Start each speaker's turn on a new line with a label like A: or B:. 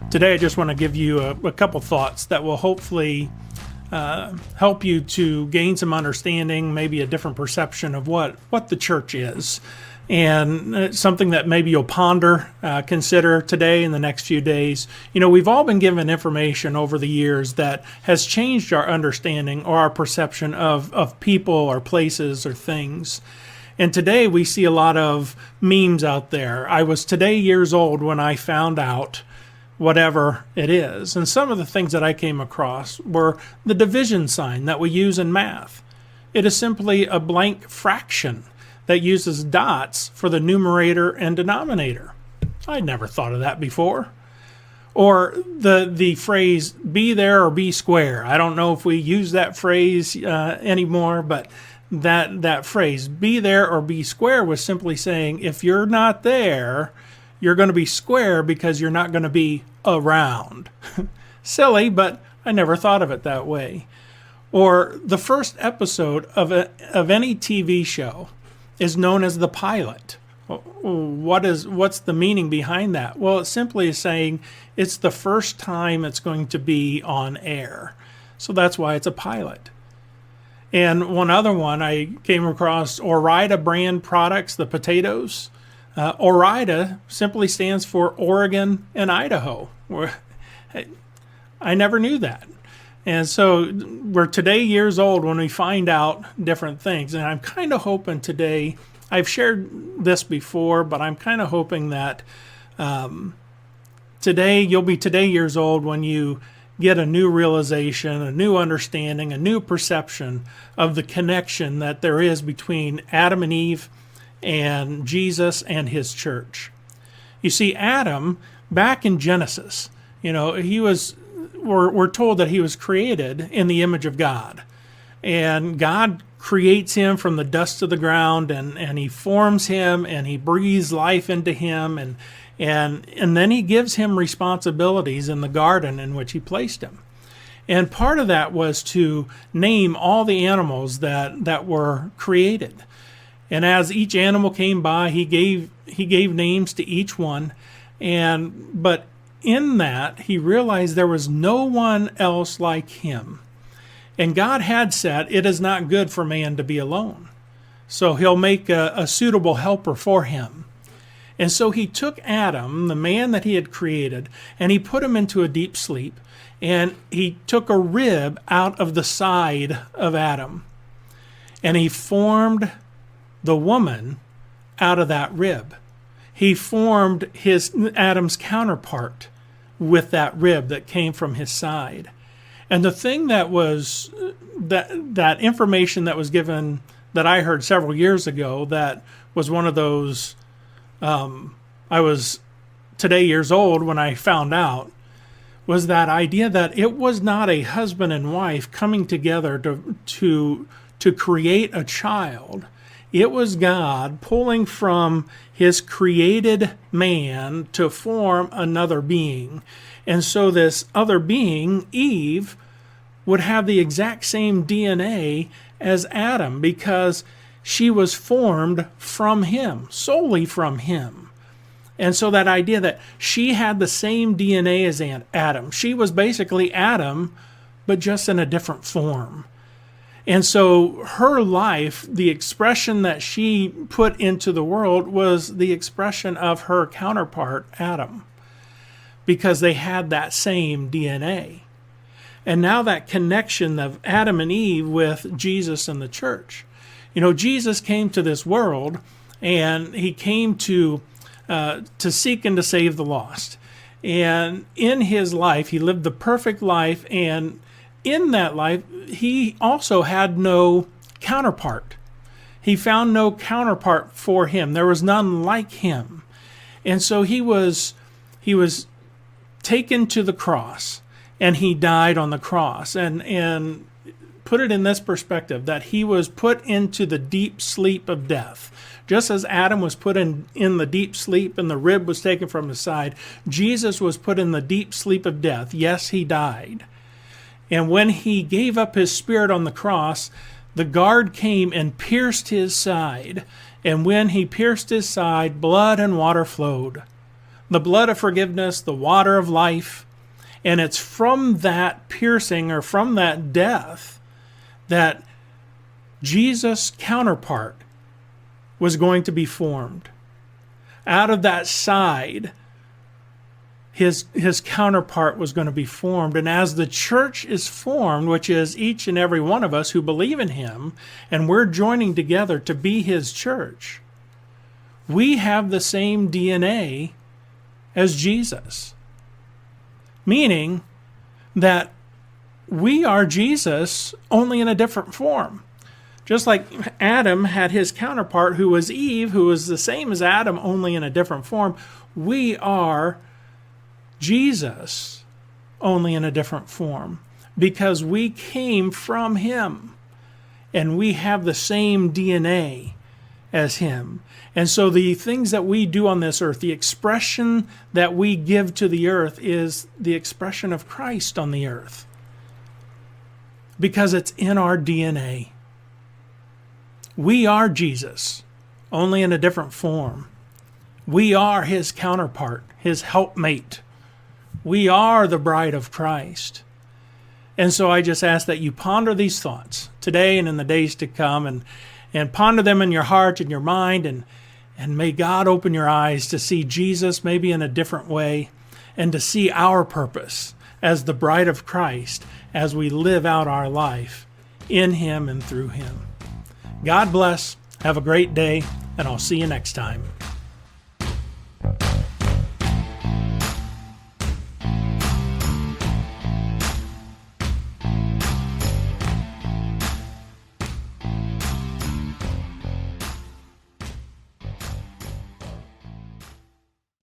A: Today, I just want to give you a couple thoughts that will hopefully help you to gain some understanding, maybe a different perception of what the church is. And it's something that maybe you'll ponder, consider today in the next few days. You know, we've all been given information over the years that has changed our understanding or our perception of people or places or things. And today we see a lot of memes out there. I was today years old when I found out whatever it is. And some of the things that I came across were the division sign that we use in math. It is simply a blank fraction that uses dots for the numerator and denominator. I'd never thought of that before. Or the phrase be there or be square. I don't know if we use that phrase anymore, but that phrase be there or be square was simply saying if you're not there, you're going to be square because you're not going to be around. Silly, but I never thought of it that way. Or the first episode of any TV show is known as the pilot. What's the meaning behind that? Well, it simply is saying it's the first time it's going to be on air. So that's why it's a pilot. And one other one I came across, Ore-Ida brand products, the potatoes. Ore-Ida simply stands for Oregon and Idaho. I never knew that. And so we're today years old when we find out different things. And I'm kind of hoping today, I've shared this before, but I'm kind of hoping that today, you'll be today years old when you get a new realization, a new understanding, a new perception of the connection that there is between Adam and Eve and Jesus and his church. You see, Adam, back in Genesis, you know, we're told that he was created in the image of God. And God creates him from the dust of the ground, and he forms him, and he breathes life into him, and then he gives him responsibilities in the garden in which he placed him. And part of that was to name all the animals that were created. And as each animal came by, he gave names to each one. But in that, he realized there was no one else like him. And God had said, it is not good for man to be alone. So he'll make a suitable helper for him. And so he took Adam, the man that he had created, and he put him into a deep sleep. And he took a rib out of the side of Adam. And he formed the woman out of that rib. He formed Adam's counterpart with that rib that came from his side. And the thing that was that information that was given that I heard several years ago, that was one of those I was today years old when I found out, was that idea that it was not a husband and wife coming together to create a child. It was God pulling from his created man to form another being. And so this other being, Eve, would have the exact same DNA as Adam because she was formed from him, solely from him. And so that idea that she had the same DNA as Adam, she was basically Adam, but just in a different form. And so her life, the expression that she put into the world was the expression of her counterpart, Adam, because they had that same DNA. And now that connection of Adam and Eve with Jesus and the church. You know, Jesus came to this world, and he came to seek and to save the lost. And in his life, he lived the perfect life, and in that life, he also had no counterpart. He found no counterpart for him. There was none like him. And so he was taken to the cross, and he died on the cross. And put it in this perspective, that he was put into the deep sleep of death. Just as Adam was put in the deep sleep and the rib was taken from his side, Jesus was put in the deep sleep of death. Yes, he died. And when he gave up his spirit on the cross, the guard came and pierced his side. And when he pierced his side, blood and water flowed. the blood of forgiveness, the water of life. And it's from that piercing or from that death that Jesus' counterpart was going to be formed. Out of that side, his counterpart was going to be formed. And as the church is formed, which is each and every one of us who believe in him, and we're joining together to be his church, we have the same DNA as Jesus. Meaning that we are Jesus, only in a different form. Just like Adam had his counterpart, who was Eve, who was the same as Adam, only in a different form, we are Jesus, only in a different form, because we came from him, and we have the same DNA as him. And so the things that we do on this earth, the expression that we give to the earth, is the expression of Christ on the earth, because it's in our DNA. We are Jesus, only in a different form. We are his counterpart, his helpmate. We are the bride of Christ. And so I just ask that you ponder these thoughts today and in the days to come, and ponder them in your heart and your mind, and may God open your eyes to see Jesus maybe in a different way, and to see our purpose as the bride of Christ as we live out our life in him and through him. God bless. Have a great day, and I'll see you next time.